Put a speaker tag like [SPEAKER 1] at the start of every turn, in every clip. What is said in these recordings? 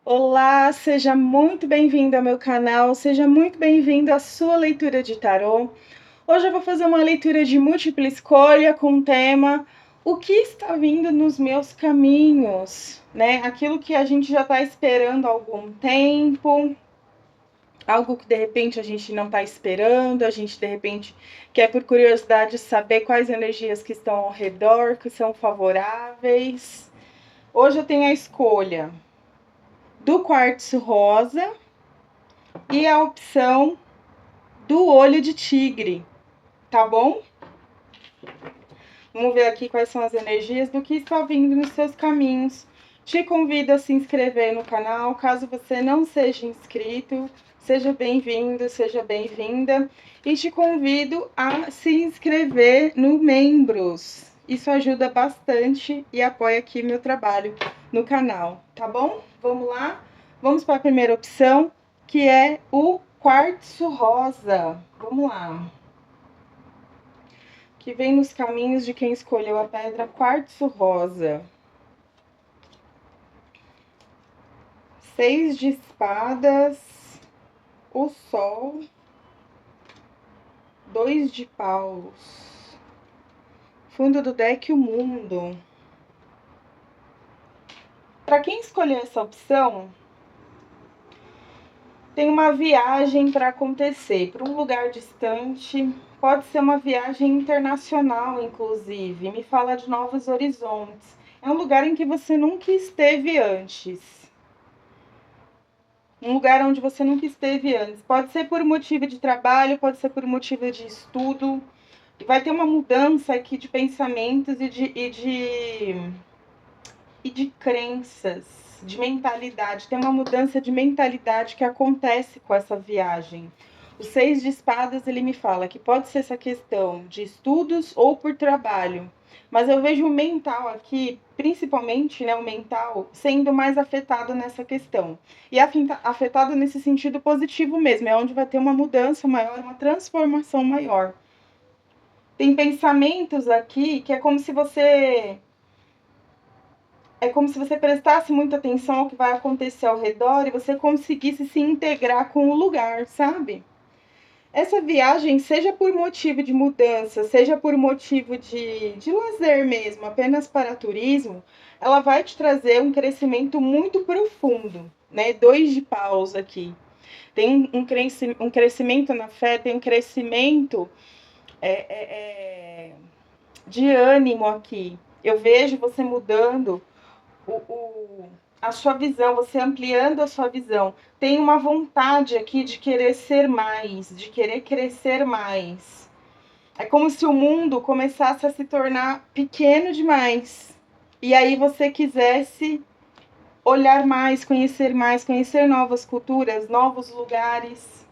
[SPEAKER 1] Olá, seja muito bem-vindo ao meu canal, seja muito bem-vindo à sua leitura de tarô. Hoje eu vou fazer uma leitura de múltipla escolha com o tema O que está vindo nos meus caminhos, né? Aquilo que a gente já está esperando há algum tempo, algo que de repente a gente não está esperando, a gente de repente quer por curiosidade saber quais energias que estão ao redor, que são favoráveis. Hoje eu tenho a escolha do quartzo rosa e a opção do olho de tigre, tá bom? Vamos ver aqui quais são as energias do que está vindo nos seus caminhos. Te convido a se inscrever no canal, caso você não seja inscrito, seja bem-vindo, seja bem-vinda. E te convido a se inscrever no Membros. Isso ajuda bastante e apoia aqui meu trabalho no canal, tá bom? Vamos lá? Vamos para a primeira opção, que é o quartzo rosa. Vamos lá. Que vem nos caminhos de quem escolheu a pedra quartzo rosa. 6 de espadas, o sol, 2 de paus, fundo do deck, o mundo. Para quem escolheu essa opção, tem uma viagem para acontecer para um lugar distante, pode ser uma viagem internacional, inclusive. Me fala de novos horizontes. É um lugar em que você nunca esteve antes. Um lugar onde você nunca esteve antes. Pode ser por motivo de trabalho, pode ser por motivo de estudo. E vai ter uma mudança aqui de pensamentos e de crenças, de mentalidade. Tem uma mudança de mentalidade que acontece com essa viagem. O 6 de espadas, ele me fala que pode ser essa questão de estudos ou por trabalho. Mas eu vejo o mental aqui, principalmente, né, o mental, sendo mais afetado nessa questão. E afetado nesse sentido positivo mesmo, é onde vai ter uma mudança maior, uma transformação maior. Tem pensamentos aqui que é como se você prestasse muita atenção ao que vai acontecer ao redor e você conseguisse se integrar com o lugar, sabe? Essa viagem, seja por motivo de mudança, seja por motivo de lazer mesmo, apenas para turismo, ela vai te trazer um crescimento muito profundo, né? 2 de paus aqui. Tem um crescimento na fé, tem um crescimento de ânimo aqui. Eu vejo você mudando a sua visão, você ampliando a sua visão. Tem uma vontade aqui de querer ser mais, de querer crescer mais. É como se o mundo começasse a se tornar pequeno demais. E aí você quisesse olhar mais, conhecer novas culturas, novos lugares.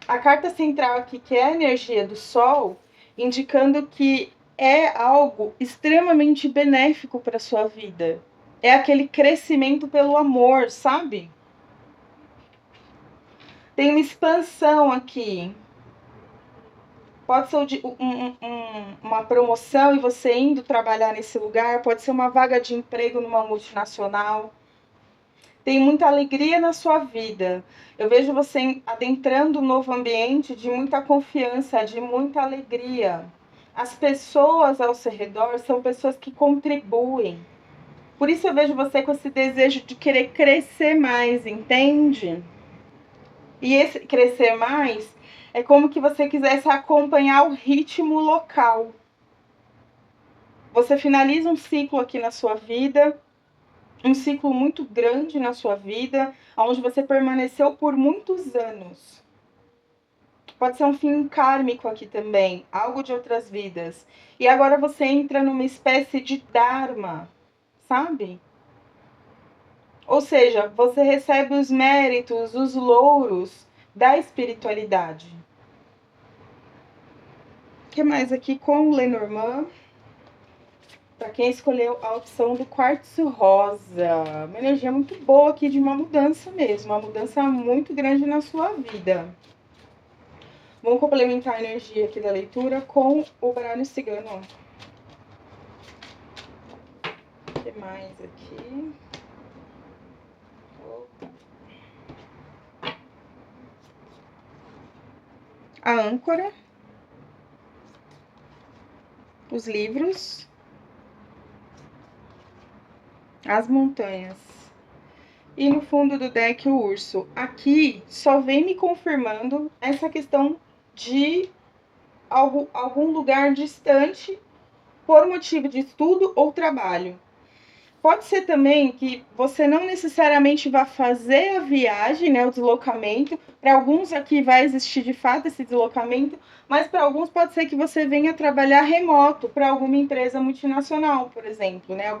[SPEAKER 1] A carta central aqui, que é a energia do Sol, indicando que é algo extremamente benéfico para a sua vida. É aquele crescimento pelo amor, sabe? Tem uma expansão aqui. Pode ser uma promoção e você indo trabalhar nesse lugar. Pode ser uma vaga de emprego numa multinacional. Tem muita alegria na sua vida. Eu vejo você adentrando um novo ambiente de muita confiança, de muita alegria. As pessoas ao seu redor são pessoas que contribuem. Por isso eu vejo você com esse desejo de querer crescer mais, entende? E esse crescer mais é como que você quisesse acompanhar o ritmo local. Você finaliza um ciclo aqui na sua vida, um ciclo muito grande na sua vida, onde você permaneceu por muitos anos. Pode ser um fim kármico aqui também, algo de outras vidas. E agora você entra numa espécie de dharma, sabe? Ou seja, você recebe os méritos, os louros da espiritualidade. O que mais aqui com o Lenormand? Para quem escolheu a opção do quartzo rosa. Uma energia muito boa aqui de uma mudança mesmo. Uma mudança muito grande na sua vida. Vamos complementar a energia aqui da leitura com o baralho cigano. O que mais aqui? a âncora, os livros, as montanhas. E no fundo do deck o urso. Aqui só vem me confirmando essa questão de algum lugar distante por motivo de estudo ou trabalho. Pode ser também que você não necessariamente vá fazer a viagem, né, o deslocamento. Para alguns aqui vai existir de fato esse deslocamento, mas para alguns pode ser que você venha trabalhar remoto para alguma empresa multinacional, por exemplo, né,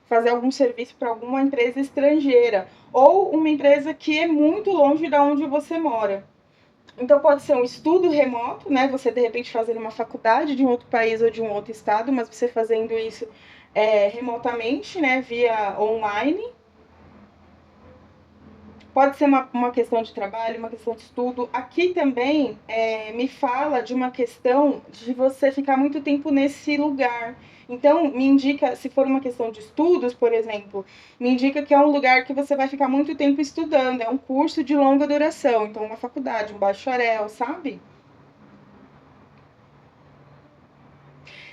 [SPEAKER 1] fazer algum serviço para alguma empresa estrangeira ou uma empresa que é muito longe de onde você mora. Então pode ser um estudo remoto, né? Você de repente fazendo uma faculdade de um outro país ou de um outro estado, mas você fazendo isso remotamente, né? Via online. Pode ser uma questão de trabalho, uma questão de estudo. Aqui também me fala de uma questão de você ficar muito tempo nesse lugar. Então, me indica, se for uma questão de estudos, por exemplo, me indica que é um lugar que você vai ficar muito tempo estudando. É um curso de longa duração. Então, uma faculdade, um bacharel, sabe?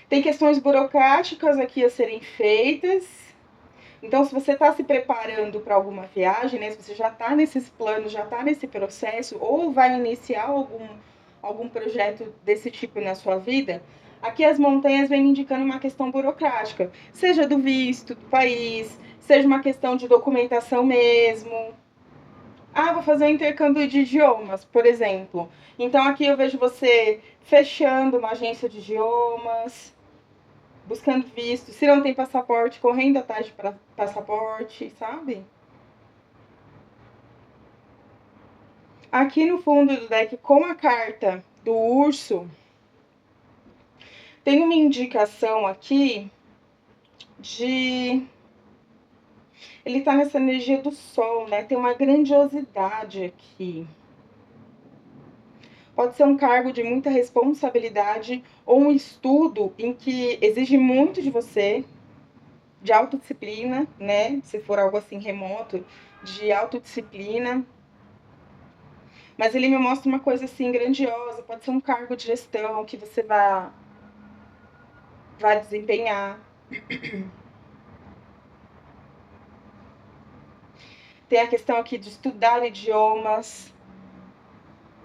[SPEAKER 1] Tem questões burocráticas aqui a serem feitas. Então, se você está se preparando para alguma viagem, né, se você já está nesses planos, já está nesse processo, ou vai iniciar algum projeto desse tipo na sua vida, aqui as montanhas vêm me indicando uma questão burocrática, seja do visto do país, seja uma questão de documentação mesmo. Ah, vou fazer um intercâmbio de idiomas, por exemplo. Então, aqui eu vejo você fechando uma agência de idiomas, buscando visto, se não tem passaporte, correndo atrás de passaporte, sabe? Aqui no fundo do deck, com a carta do urso, tem uma indicação aqui de... Ele tá nessa energia do sol, né? Tem uma grandiosidade aqui. Pode ser um cargo de muita responsabilidade ou um estudo em que exige muito de você, de autodisciplina, né? Se for algo assim remoto, de autodisciplina. Mas ele me mostra uma coisa assim grandiosa, pode ser um cargo de gestão que você vai desempenhar. Tem a questão aqui de estudar idiomas,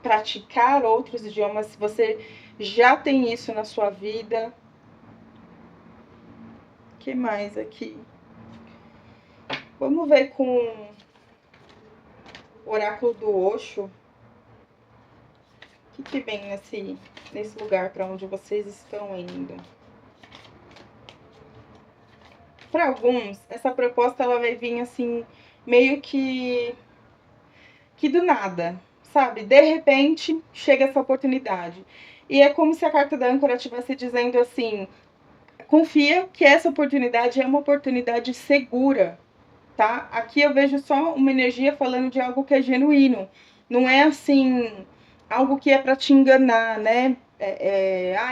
[SPEAKER 1] praticar outros idiomas, se você já tem isso na sua vida. O que mais aqui? Vamos ver com o oráculo do Osho. O que vem nesse lugar para onde vocês estão indo? Para alguns, essa proposta ela vai vir assim, meio que do nada, sabe? De repente, chega essa oportunidade. E é como se a carta da âncora estivesse dizendo assim: confia que essa oportunidade é uma oportunidade segura, tá? Aqui eu vejo só uma energia falando de algo que é genuíno. Não é assim, algo que é para te enganar, né?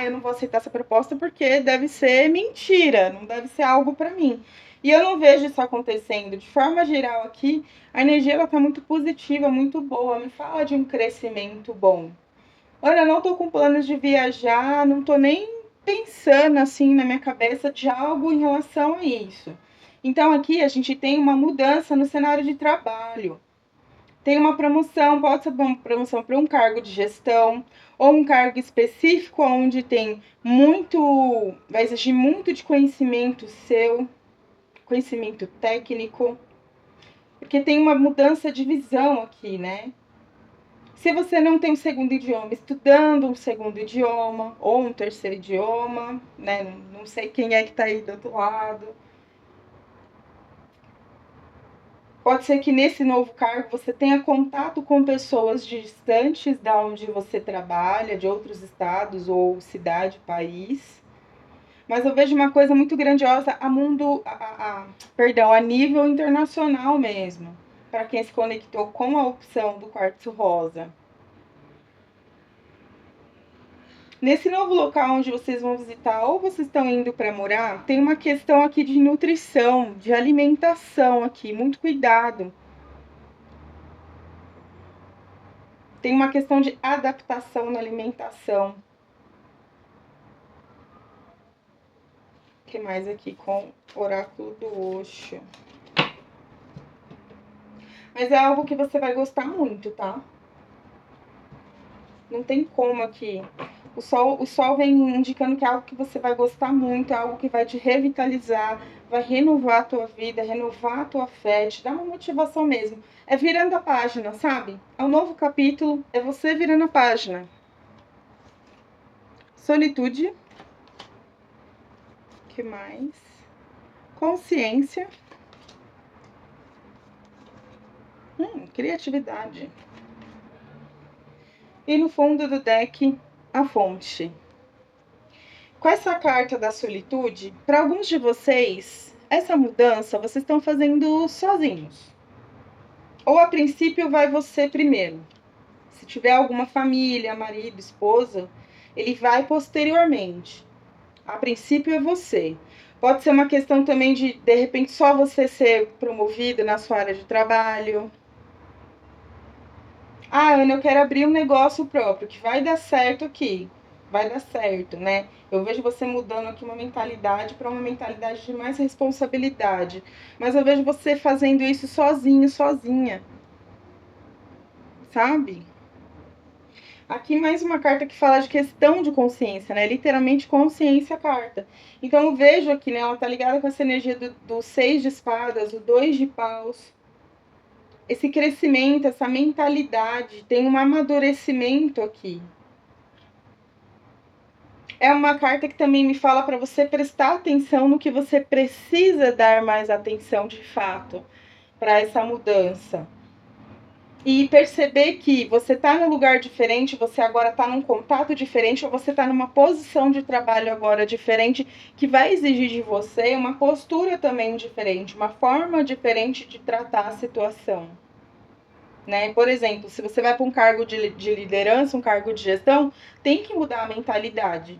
[SPEAKER 1] Eu não vou aceitar essa proposta porque deve ser mentira, não deve ser algo para mim. E eu não vejo isso acontecendo. De forma geral aqui, a energia ela tá muito positiva, muito boa. Me fala de um crescimento bom. Olha, eu não tô com planos de viajar, não tô nem pensando assim na minha cabeça de algo em relação a isso. Então aqui a gente tem uma mudança no cenário de trabalho. Tem uma promoção, pode ser uma promoção para um cargo de gestão ou um cargo específico onde tem muito, vai exigir muito de conhecimento seu, conhecimento técnico, porque tem uma mudança de visão aqui, né? Se você não tem um segundo idioma, estudando um segundo idioma ou um terceiro idioma, né? Não sei quem é que está aí do outro lado. Pode ser que nesse novo cargo você tenha contato com pessoas distantes da onde você trabalha, de outros estados ou cidade, país. Mas eu vejo uma coisa muito grandiosa a nível internacional mesmo, para quem se conectou com a opção do quartzo rosa. Nesse novo local onde vocês vão visitar ou vocês estão indo para morar, tem uma questão aqui de nutrição, de alimentação aqui, muito cuidado. Tem uma questão de adaptação na alimentação. O que mais aqui com oráculo do Osho? Mas é algo que você vai gostar muito, tá? Não tem como aqui. O sol vem indicando que é algo que você vai gostar muito, é algo que vai te revitalizar, vai renovar a tua vida, renovar a tua fé, te dar uma motivação mesmo. É virando a página, sabe? É um novo capítulo, é você virando a página. Solitude. O que mais? Consciência. Criatividade. E no fundo do deck, a fonte. Com essa carta da solitude, para alguns de vocês, essa mudança vocês estão fazendo sozinhos. Ou a princípio vai você primeiro. Se tiver alguma família, marido, esposa, ele vai posteriormente. A princípio é você. Pode ser uma questão também de repente, só você ser promovido na sua área de trabalho. Ah, Ana, eu quero abrir um negócio próprio, que vai dar certo aqui. Vai dar certo, né? Eu vejo você mudando aqui uma mentalidade para uma mentalidade de mais responsabilidade. Mas eu vejo você fazendo isso sozinho, sozinha. Sabe? Aqui mais uma carta que fala de questão de consciência, né? Literalmente consciência a carta. Então eu vejo aqui, né? Ela tá ligada com essa energia do 6 de espadas, o 2 de paus. Esse crescimento, essa mentalidade, tem um amadurecimento aqui. É uma carta que também me fala para você prestar atenção no que você precisa dar mais atenção de fato para essa mudança. E perceber que você está num lugar diferente, você agora está num contato diferente, ou você está numa posição de trabalho agora diferente, que vai exigir de você uma postura também diferente, uma forma diferente de tratar a situação. Né? Por exemplo, se você vai para um cargo de liderança, um cargo de gestão, tem que mudar a mentalidade.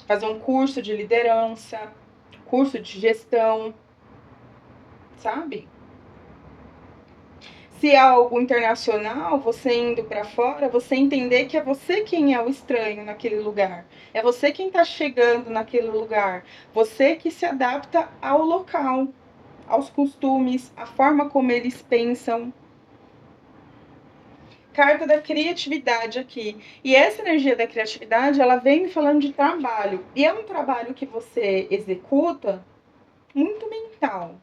[SPEAKER 1] Fazer um curso de liderança, curso de gestão, sabe? Se é algo internacional, você indo para fora, você entender que é você quem é o estranho naquele lugar. É você quem está chegando naquele lugar. Você que se adapta ao local, aos costumes, a forma como eles pensam. Carta da criatividade aqui. E essa energia da criatividade, ela vem me falando de trabalho. E é um trabalho que você executa muito mental.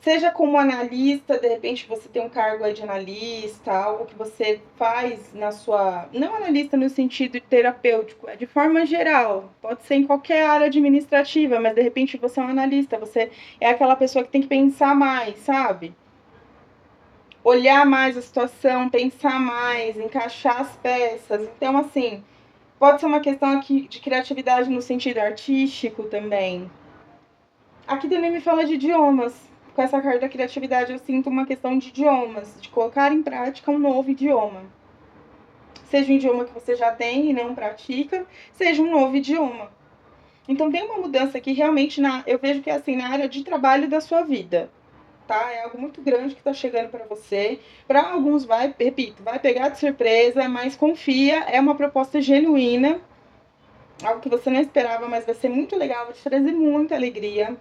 [SPEAKER 1] Seja como analista, de repente você tem um cargo aí de analista, algo que você faz na sua... Não analista no sentido terapêutico, é de forma geral. Pode ser em qualquer área administrativa, mas de repente você é um analista, você é aquela pessoa que tem que pensar mais, sabe? Olhar mais a situação, pensar mais, encaixar as peças. Então, assim, pode ser uma questão aqui de criatividade no sentido artístico também. Aqui também me fala de idiomas. Com essa carta da criatividade, eu sinto uma questão de idiomas, de colocar em prática um novo idioma. Seja um idioma que você já tem e não pratica, seja um novo idioma. Então, tem uma mudança aqui realmente, eu vejo que é assim, na área de trabalho da sua vida. Tá? É algo muito grande que está chegando para você. Para alguns repito, vai pegar de surpresa, mas confia, é uma proposta genuína, algo que você não esperava, mas vai ser muito legal, vai te trazer muita alegria.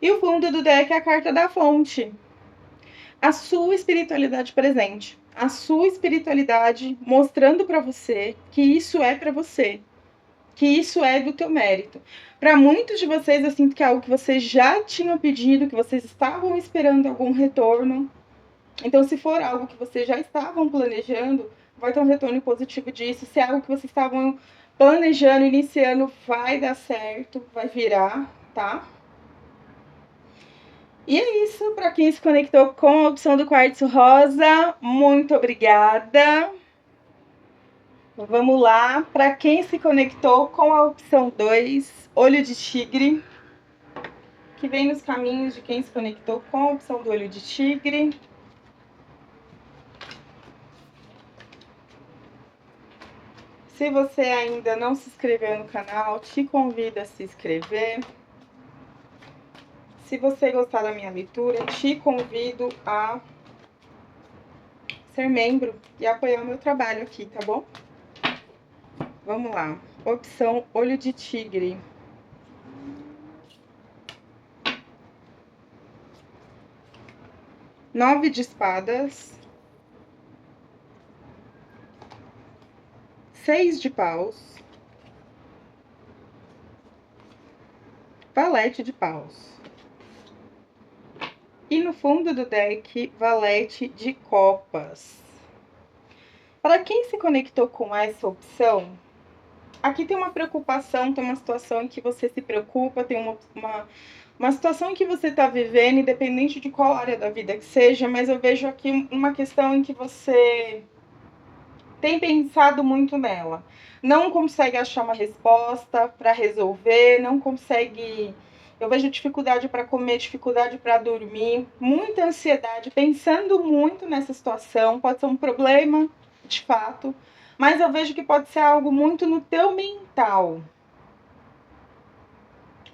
[SPEAKER 1] E o fundo do deck é a carta da fonte. A sua espiritualidade presente. A sua espiritualidade mostrando para você que isso é para você. Que isso é do teu mérito. Para muitos de vocês, eu sinto que é algo que vocês já tinham pedido, que vocês estavam esperando algum retorno. Então, se for algo que vocês já estavam planejando, vai ter um retorno positivo disso. Se é algo que vocês estavam planejando, iniciando, vai dar certo, vai virar, tá? E é isso, para quem se conectou com a opção do quartzo rosa, muito obrigada. Vamos lá, para quem se conectou com a opção 2, olho de tigre, que vem nos caminhos de quem se conectou com a opção do olho de tigre. Se você ainda não se inscreveu no canal, te convido a se inscrever. Se você gostar da minha leitura, te convido a ser membro e apoiar o meu trabalho aqui, tá bom? Vamos lá. Opção Olho de Tigre. Nove de espadas. Seis de paus. Valete de paus. E no fundo do deck, valete de copas. Para quem se conectou com essa opção, aqui tem uma preocupação, tem uma situação em que você se preocupa, tem uma situação em que você está vivendo, independente de qual área da vida que seja, mas eu vejo aqui uma questão em que você tem pensado muito nela. Não consegue achar uma resposta para resolver, não consegue. Eu vejo dificuldade para comer, dificuldade para dormir, muita ansiedade, pensando muito nessa situação. Pode ser um problema, de fato, mas eu vejo que pode ser algo muito no teu mental.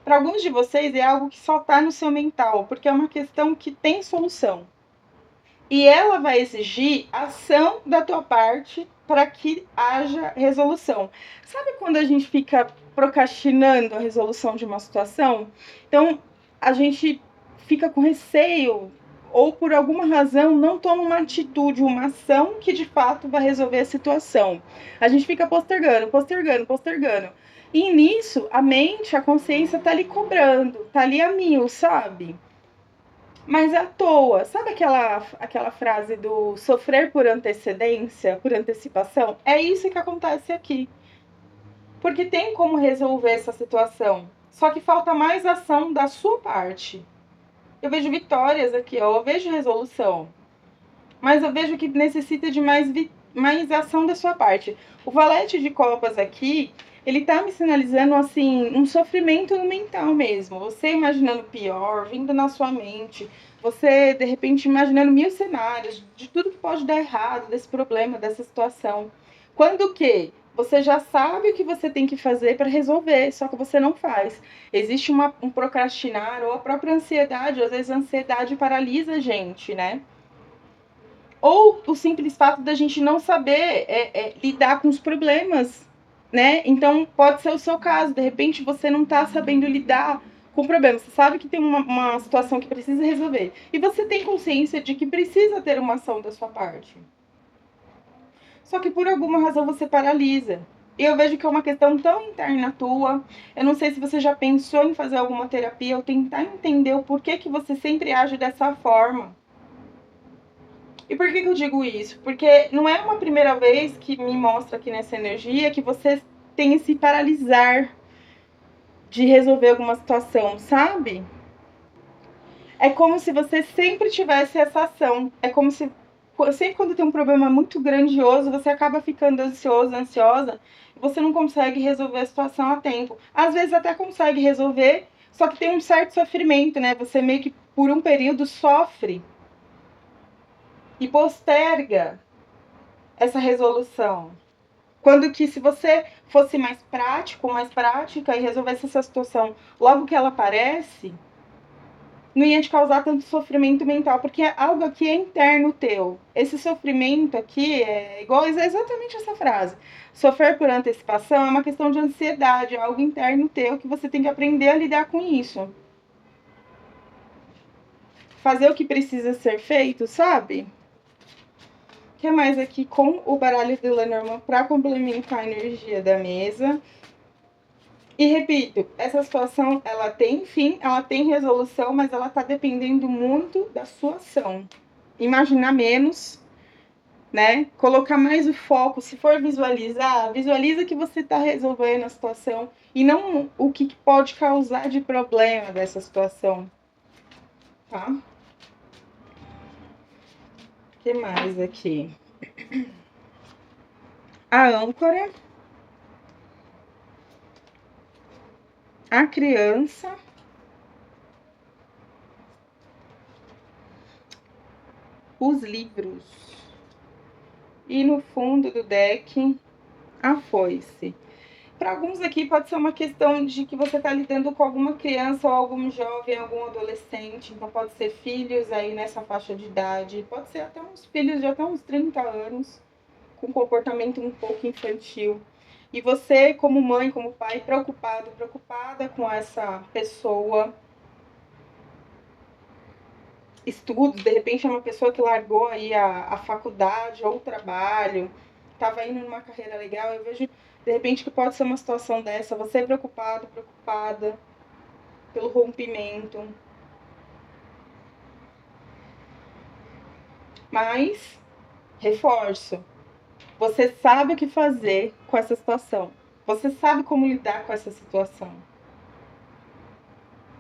[SPEAKER 1] Para alguns de vocês é algo que só está no seu mental, porque é uma questão que tem solução. E ela vai exigir ação da tua parte para que haja resolução. Sabe quando a gente fica procrastinando a resolução de uma situação? Então, a gente fica com receio ou por alguma razão não toma uma atitude, uma ação que de fato vai resolver a situação. A gente fica postergando, postergando, postergando. E nisso, a mente, a consciência tá ali cobrando, tá ali a mil, sabe? Mas é à toa. Sabe aquela frase do sofrer por antecedência, por antecipação? É isso que acontece aqui. Porque tem como resolver essa situação. Só que falta mais ação da sua parte. Eu vejo vitórias aqui, ó, eu vejo resolução. Mas eu vejo que necessita de mais ação da sua parte. O valete de copas aqui, ele tá me sinalizando, assim, um sofrimento no mental mesmo. Você imaginando pior, vindo na sua mente. Você, de repente, imaginando mil cenários de tudo que pode dar errado, desse problema, dessa situação. Quando que você já sabe o que você tem que fazer para resolver, só que você não faz. Existe um procrastinar ou a própria ansiedade. Às vezes a ansiedade paralisa a gente, né? Ou o simples fato da gente não saber lidar com os problemas, né? Então, pode ser o seu caso. De repente, você não está sabendo lidar com o problema. Você sabe que tem uma situação que precisa resolver. E você tem consciência de que precisa ter uma ação da sua parte. Só que, por alguma razão, você paralisa. E eu vejo que é uma questão tão interna tua. Eu não sei se você já pensou em fazer alguma terapia ou tentar entender o porquê que você sempre age dessa forma. E por que eu digo isso? Porque não é uma primeira vez que me mostra aqui nessa energia que você tem esse paralisar de resolver alguma situação, sabe? É como se você sempre tivesse essa ação. É como se sempre quando tem um problema muito grandioso, você acaba ficando ansioso, ansiosa, e você não consegue resolver a situação a tempo. Às vezes até consegue resolver, só que tem um certo sofrimento, né? Você meio que por um período sofre e posterga essa resolução. Quando que se você fosse mais prático, mais prática e resolvesse essa situação logo que ela aparece, não ia te causar tanto sofrimento mental, porque algo aqui é interno teu. Esse sofrimento aqui é igual, é exatamente essa frase. Sofrer por antecipação é uma questão de ansiedade, é algo interno teu que você tem que aprender a lidar com isso. Fazer o que precisa ser feito, sabe? O que mais aqui com o baralho do Lenormand para complementar a energia da mesa? E repito, essa situação, ela tem fim, ela tem resolução, mas ela está dependendo muito da sua ação. Imaginar menos, né? Colocar mais o foco. Se for visualizar, visualiza que você está resolvendo a situação e não o que pode causar de problema dessa situação, tá? O que mais aqui? A âncora, a criança, os livros. E no fundo do deck, a foice. Para alguns aqui pode ser uma questão de que você está lidando com alguma criança ou algum jovem, algum adolescente. Então pode ser filhos aí nessa faixa de idade, pode ser até uns filhos de até uns 30 anos, com comportamento um pouco infantil. E você, como mãe, como pai, preocupada com essa pessoa. Estudos, de repente é uma pessoa que largou aí a faculdade ou o trabalho, estava indo numa carreira legal. Eu vejo, de repente, que pode ser uma situação dessa, você é preocupada pelo rompimento. Mas, reforço, você sabe o que fazer com essa situação. Você sabe como lidar com essa situação.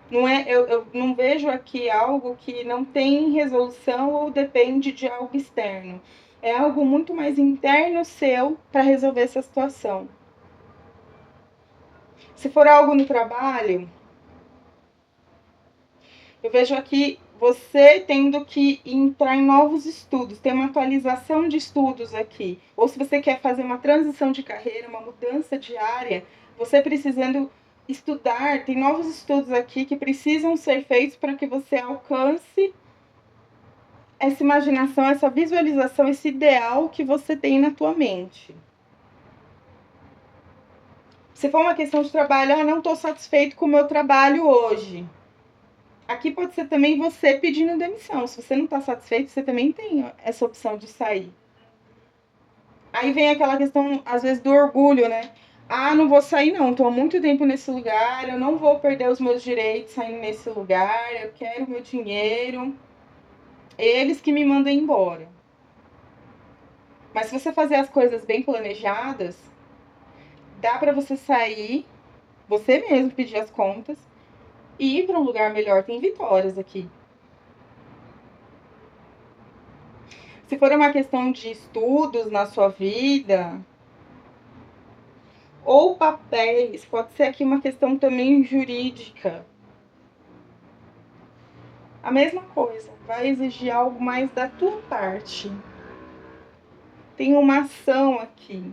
[SPEAKER 1] Não é, eu não vejo aqui algo que não tem resolução ou depende de algo externo. É algo muito mais interno seu para resolver essa situação. Se for algo no trabalho, eu vejo aqui você tendo que entrar em novos estudos, tem uma atualização de estudos aqui. Ou se você quer fazer uma transição de carreira, uma mudança de área, você precisando estudar, tem novos estudos aqui que precisam ser feitos para que você alcance essa imaginação, essa visualização, esse ideal que você tem na tua mente. Se for uma questão de trabalho, não estou satisfeito com o meu trabalho hoje. Aqui pode ser também você pedindo demissão. Se você não está satisfeito, você também tem essa opção de sair. Aí vem aquela questão, às vezes, do orgulho, né? Não vou sair não, estou há muito tempo nesse lugar, eu não vou perder os meus direitos saindo nesse lugar, eu quero o meu dinheiro. Eles que me mandem embora. Mas se você fazer as coisas bem planejadas, dá para você sair, você mesmo pedir as contas e ir para um lugar melhor. Tem vitórias aqui. Se for uma questão de estudos na sua vida, ou papéis, pode ser aqui uma questão também jurídica. A mesma coisa, vai exigir algo mais da tua parte. Tem uma ação aqui.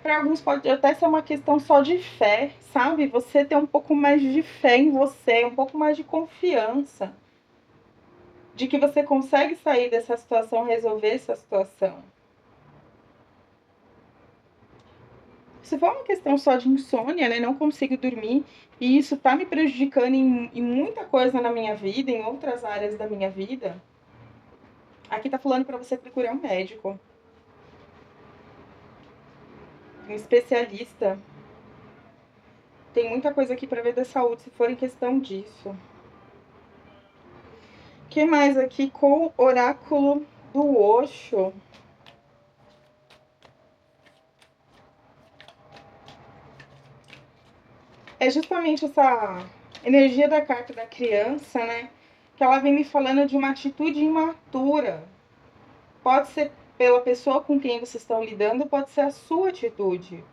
[SPEAKER 1] Para alguns pode até ser uma questão só de fé, sabe? Você ter um pouco mais de fé em você, um pouco mais de confiança de que você consegue sair dessa situação, resolver essa situação. Se for uma questão só de insônia, né? Não consigo dormir e isso tá me prejudicando em muita coisa na minha vida, em outras áreas da minha vida. Aqui tá falando para você procurar um médico, um especialista. Tem muita coisa aqui para ver da saúde, se for em questão disso. O que mais aqui com o oráculo do Osho? É justamente essa energia da carta da criança, né? Que ela vem me falando de uma atitude imatura. Pode ser pela pessoa com quem vocês estão lidando, pode ser a sua atitude.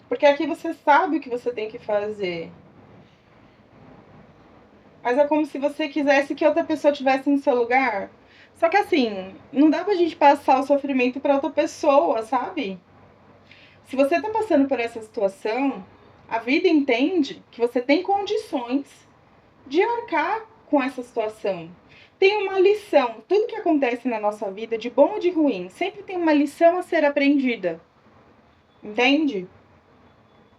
[SPEAKER 1] Porque aqui você sabe o que você tem que fazer. Mas é como se você quisesse que outra pessoa estivesse no seu lugar. Só que assim, não dá pra gente passar o sofrimento pra outra pessoa, sabe? Se você tá passando por essa situação, a vida entende que você tem condições de arcar com essa situação. Tem uma lição. Tudo que acontece na nossa vida, de bom ou de ruim, sempre tem uma lição a ser aprendida. Entende?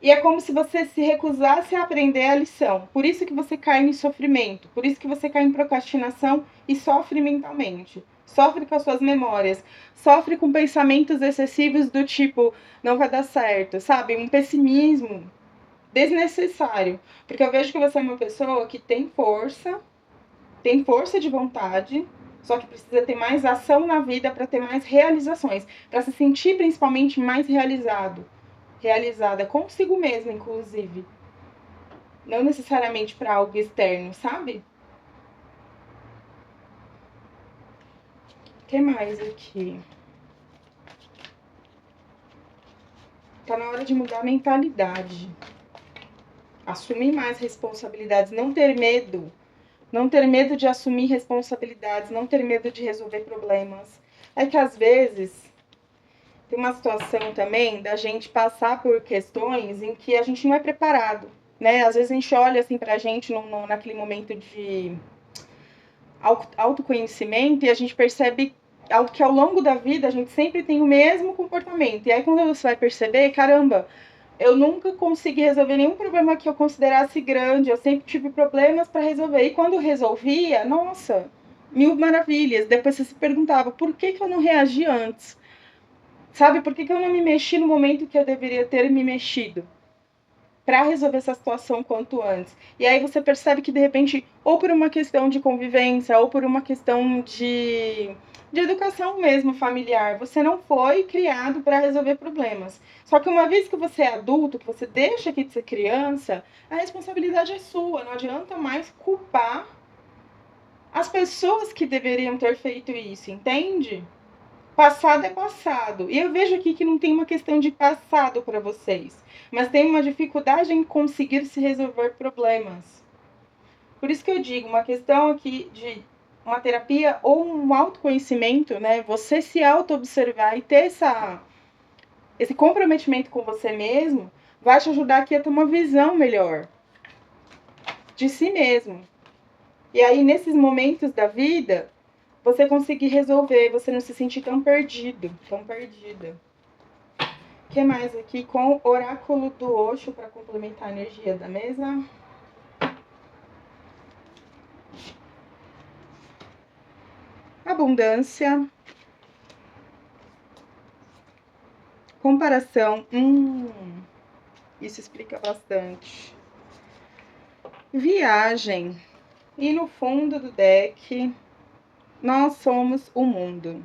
[SPEAKER 1] E é como se você se recusasse a aprender a lição. Por isso que você cai em sofrimento. Por isso que você cai em procrastinação e sofre mentalmente. Sofre com as suas memórias. Sofre com pensamentos excessivos do tipo, não vai dar certo, sabe? Um pessimismo desnecessário. Porque eu vejo que você é uma pessoa que tem força de vontade, só que precisa ter mais ação na vida para ter mais realizações. Para se sentir principalmente mais realizada consigo mesma, inclusive. Não necessariamente para algo externo, sabe? O que mais aqui? Tá na hora de mudar a mentalidade. Assumir mais responsabilidades, não ter medo. Não ter medo de assumir responsabilidades, não ter medo de resolver problemas. É que às vezes tem uma situação também da gente passar por questões em que a gente não é preparado, né? Às vezes a gente olha assim pra gente naquele momento de autoconhecimento e a gente percebe que ao longo da vida a gente sempre tem o mesmo comportamento. E aí quando você vai perceber, caramba, eu nunca consegui resolver nenhum problema que eu considerasse grande, eu sempre tive problemas para resolver. E quando eu resolvia, nossa, mil maravilhas. Depois você se perguntava, por que eu não reagi antes? Sabe, por que eu não me mexi no momento que eu deveria ter me mexido? Para resolver essa situação quanto antes. E aí você percebe que, de repente, ou por uma questão de convivência, ou por uma questão de educação mesmo familiar, você não foi criado para resolver problemas. Só que uma vez que você é adulto, que você deixa aqui de ser criança, a responsabilidade é sua. Não adianta mais culpar as pessoas que deveriam ter feito isso, entende? Passado é passado. E eu vejo aqui que não tem uma questão de passado para vocês, mas tem uma dificuldade em conseguir se resolver problemas. Por isso que eu digo, uma questão aqui de uma terapia ou um autoconhecimento, né? Você se auto-observar e ter esse comprometimento com você mesmo, vai te ajudar aqui a ter uma visão melhor de si mesmo. E aí, nesses momentos da vida, você conseguir resolver, você não se sentir tão perdido, tão perdida. O que mais aqui com oráculo do Osho para complementar a energia da mesa? Abundância. Comparação. Isso explica bastante. Viagem. E no fundo do deck, nós somos o mundo.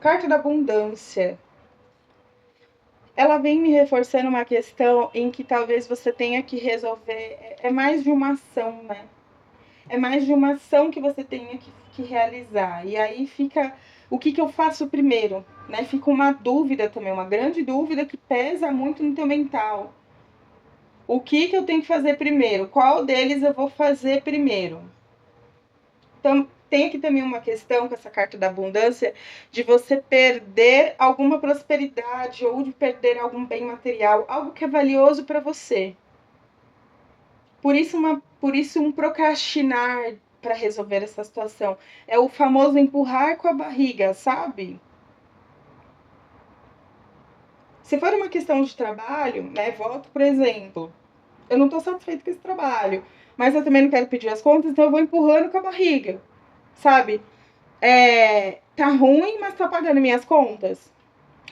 [SPEAKER 1] Carta da abundância. Ela vem me reforçando uma questão em que talvez você tenha que resolver. É mais de uma ação, né? É mais de uma ação que você tenha que realizar. E aí fica o que eu faço primeiro, né? Fica uma dúvida também, uma grande dúvida que pesa muito no teu mental. O que eu tenho que fazer primeiro? Qual deles eu vou fazer primeiro? Então, tem aqui também uma questão com essa carta da abundância de você perder alguma prosperidade ou de perder algum bem material, algo que é valioso para você. Por isso um procrastinar para resolver essa situação. É o famoso empurrar com a barriga, sabe? Se for uma questão de trabalho, né, voto, por exemplo, eu não estou satisfeito com esse trabalho, mas eu também não quero pedir as contas, então eu vou empurrando com a barriga, sabe? Tá ruim, mas tá pagando minhas contas.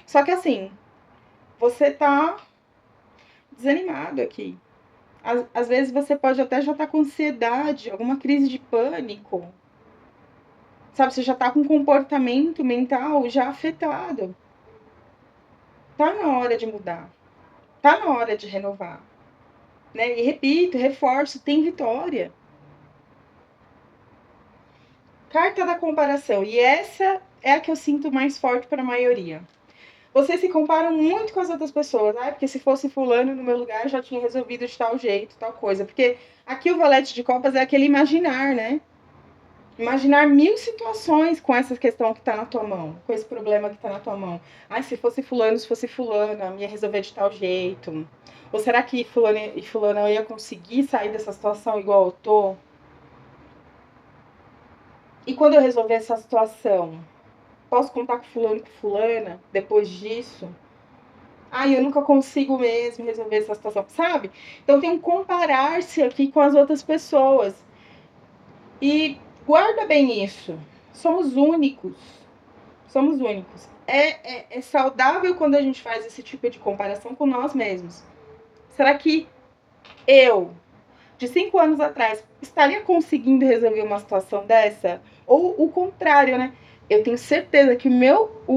[SPEAKER 1] Só que assim, você tá desanimado aqui. Às vezes você pode até já estar com ansiedade, alguma crise de pânico. Sabe, você já tá com um comportamento mental já afetado. Tá na hora de mudar. Tá na hora de renovar. Né? E repito, reforço, tem vitória. Carta da comparação. E essa é a que eu sinto mais forte para a maioria. Vocês se comparam muito com as outras pessoas, né? Porque se fosse fulano no meu lugar, eu já tinha resolvido de tal jeito, tal coisa. Porque aqui o valete de copas é aquele imaginar, né? Imaginar mil situações com essa questão que está na tua mão, com esse problema que está na tua mão. Ai, se fosse fulano, se fosse fulana, ia resolver de tal jeito. Ou será que fulano e fulana eu ia conseguir sair dessa situação igual eu tô? E quando eu resolver essa situação, posso contar com fulano e com fulana depois disso? Ai, eu nunca consigo mesmo resolver essa situação, sabe? Então tem um comparar-se aqui com as outras pessoas. E guarda bem isso. Somos únicos. Somos únicos. É saudável quando a gente faz esse tipo de comparação com nós mesmos. Será que eu, de 5 anos atrás, estaria conseguindo resolver uma situação dessa? Ou o contrário, né? Eu tenho certeza que o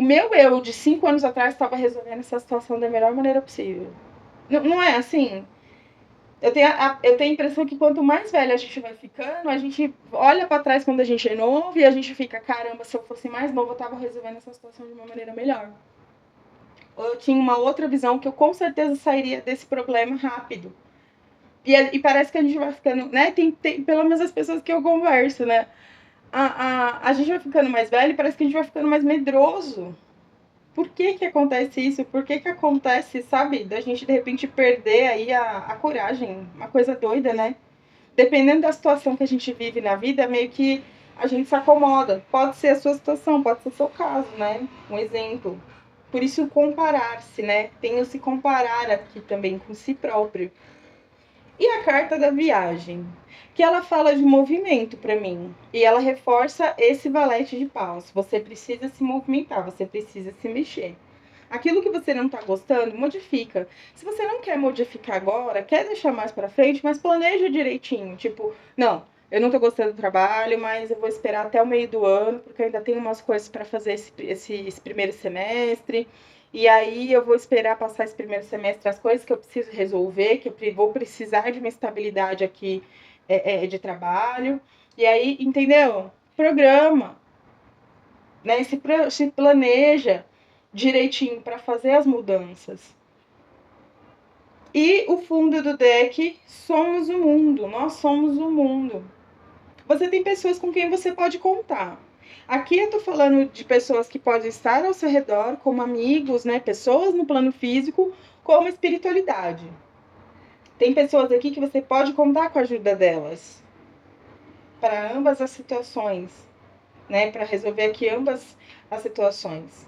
[SPEAKER 1] meu eu de 5 anos atrás estava resolvendo essa situação da melhor maneira possível. Não é assim? Eu tenho a impressão que quanto mais velha a gente vai ficando, a gente olha para trás quando a gente é novo e a gente fica, caramba, se eu fosse mais novo, eu tava resolvendo essa situação de uma maneira melhor. Ou eu tinha uma outra visão que eu com certeza sairia desse problema rápido. E parece que a gente vai ficando, né? Tem pelo menos as pessoas que eu converso, né? a gente vai ficando mais velho e parece que a gente vai ficando mais medroso. Por que que acontece isso? Por que que acontece, sabe, da gente de repente perder aí a coragem? Uma coisa doida, né? Dependendo da situação que a gente vive na vida, meio que a gente se acomoda. Pode ser a sua situação, pode ser o seu caso, né? Um exemplo. Por isso, comparar-se, né? Tem o se comparar aqui também com si próprio. E a carta da viagem, que ela fala de movimento para mim. E ela reforça esse valete de paus. Você precisa se movimentar, você precisa se mexer. Aquilo que você não está gostando, modifica. Se você não quer modificar agora, quer deixar mais para frente, mas planeja direitinho. Tipo, não, eu não estou gostando do trabalho, mas eu vou esperar até o meio do ano, porque ainda tenho umas coisas para fazer esse primeiro semestre. E aí eu vou esperar passar esse primeiro semestre as coisas que eu preciso resolver, que eu vou precisar de uma estabilidade aqui de trabalho. E aí, entendeu? Programa, né? Se planeja direitinho para fazer as mudanças. E o fundo do deck, somos o mundo, nós somos o mundo. Você tem pessoas com quem você pode contar. Aqui eu tô falando de pessoas que podem estar ao seu redor, como amigos, né? Pessoas no plano físico, como espiritualidade. Tem pessoas aqui que você pode contar com a ajuda delas. Para ambas as situações, né? Para resolver aqui ambas as situações.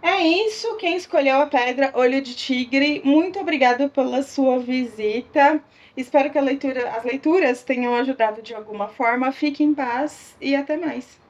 [SPEAKER 1] É isso, quem escolheu a pedra Olho de Tigre, muito obrigada pela sua visita. Espero que as leituras tenham ajudado de alguma forma. Fique em paz e até mais.